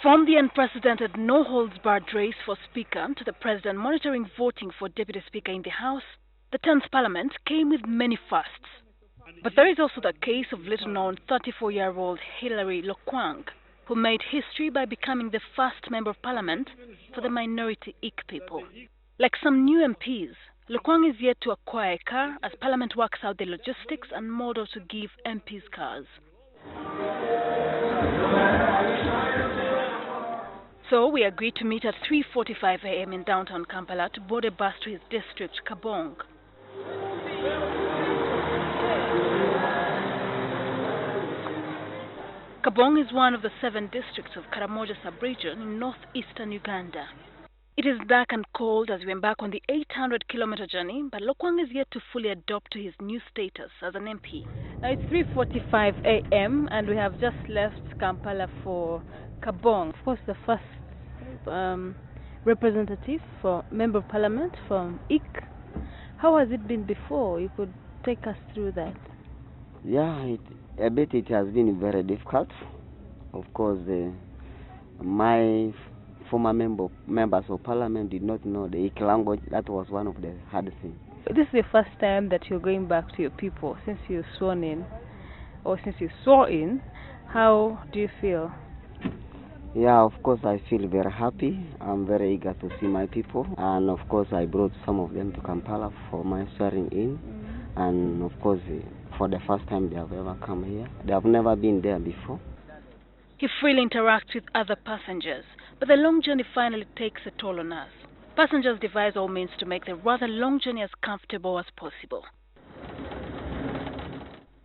From the unprecedented no-holds-barred race for Speaker to the President monitoring voting for Deputy Speaker in the House, the 10th Parliament came with many firsts. But there is also the case of little-known 34-year-old Hillary Lokwang, who made history by becoming the first Member of Parliament for the minority Ik people. Like some new MPs, Lokwang is yet to acquire a car as Parliament works out the logistics and model to give MPs cars. So we agreed to meet at 3:45 a.m. in downtown Kampala to board a bus to his district, Kaabong. Kaabong is one of the 7 districts of Karamoja sub-region in northeastern Uganda. It is dark and cold as we embark on the 800-kilometer journey, but Lokwang is yet to fully adopt to his new status as an MP. Now it's 3:45 a.m. and we have just left Kampala for Kaabong. Of course, the first representative for Member of Parliament from Ik. How has it been before? You could take us through that. Yeah, it has been very difficult. Of course, my former members of Parliament did not know the Ik language. That was one of the hardest things. This is the first time that you're going back to your people since you sworn in, or since you swore in. How do you feel? Yeah, of course, I feel very happy. I'm very eager to see my people. And of course, I brought some of them to Kampala for my swearing in. And of course, for the first time they have ever come here. They have never been there before. He freely interacts with other passengers, but the long journey finally takes a toll on us. Passengers devise all means to make the rather long journey as comfortable as possible.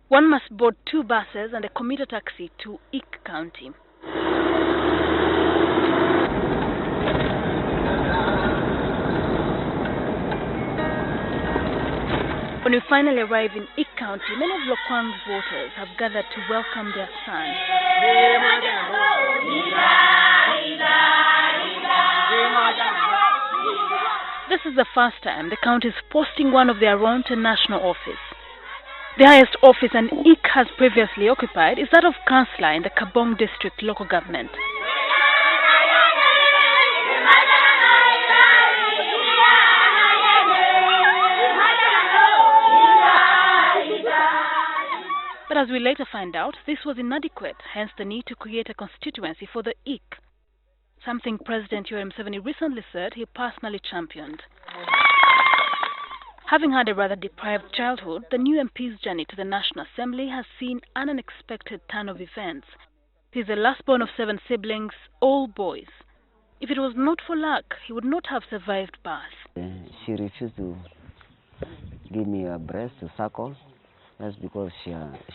One must board 2 buses and a commuter taxi to Ik County. When we finally arrive in Ik County, many of Lokwang's voters have gathered to welcome their son. This is the first time the county is posting one of their own to national office. The highest office an Ik has previously occupied is that of councillor in the Kaabong district local government. But as we later find out, this was inadequate, hence the need to create a constituency for the Ik, something President Yoweri Museveni recently said he personally championed. Having had a rather deprived childhood, the new MP's journey to the National Assembly has seen an unexpected turn of events. He is the last born of 7 siblings, all boys. If it was not for luck, he would not have survived birth. She refused to give me a breast to suckle. That's because she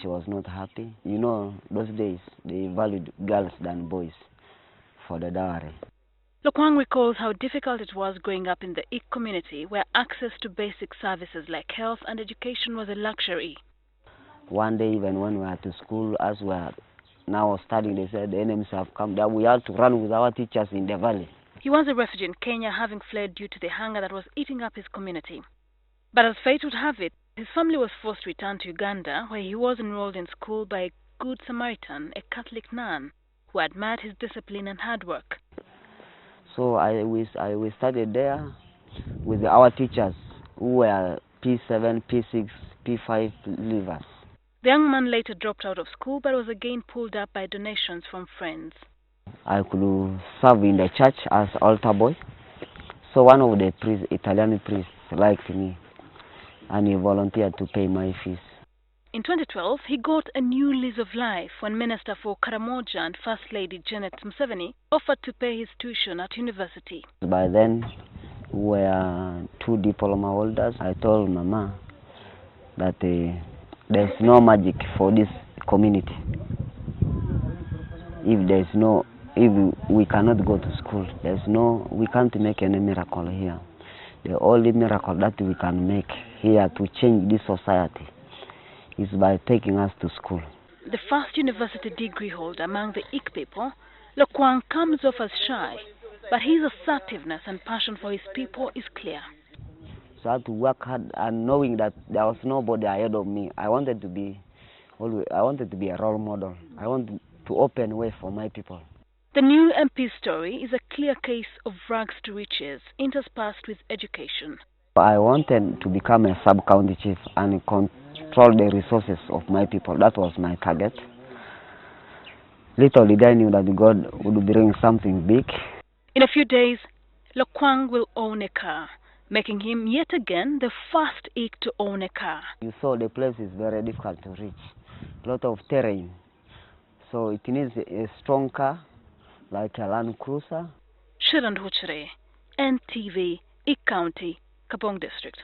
was not happy. You know, those days, they valued girls than boys for the dowry. Lokwang recalls how difficult it was growing up in the Ik community, where access to basic services like health and education was a luxury. One day, even when we were at school, as we are now studying, they said the enemies have come, that we had to run with our teachers in the valley. He was a refugee in Kenya, having fled due to the hunger that was eating up his community. But as fate would have it, his family was forced to return to Uganda, where he was enrolled in school by a Good Samaritan, a Catholic nun, who admired his discipline and hard work. So we studied there with our teachers, who were P7, P6, P5 leavers. The young man later dropped out of school, but was again pulled up by donations from friends. I could serve in the church as altar boy. So one of the Italian priests liked me, and he volunteered to pay my fees. In 2012, he got a new lease of life when Minister for Karamoja and First Lady Janet Museveni offered to pay his tuition at university. By then, we were 2 diploma holders. I told Mama that there's no magic for this community. If we cannot go to school, we can't make any miracle here. The only miracle that we can make here to change this society is by taking us to school. The first university degree holder among the Ik people, Lokwang comes off as shy, but his assertiveness and passion for his people is clear. So I had to work hard, and knowing that there was nobody ahead of me, I wanted to be a role model. I wanted to open way for my people. The new MP's story is a clear case of rags to riches interspersed with education. I wanted to become a sub-county chief and control the resources of my people. That was my target. Little did I know that God would bring something big. In a few days, Lokwang will own a car, making him yet again the first Ik to own a car. You saw the place is very difficult to reach, a lot of terrain. So it needs a strong car, like a Land Cruiser. Sheila Nduhukire, NTV, Ik County, Kaabong District.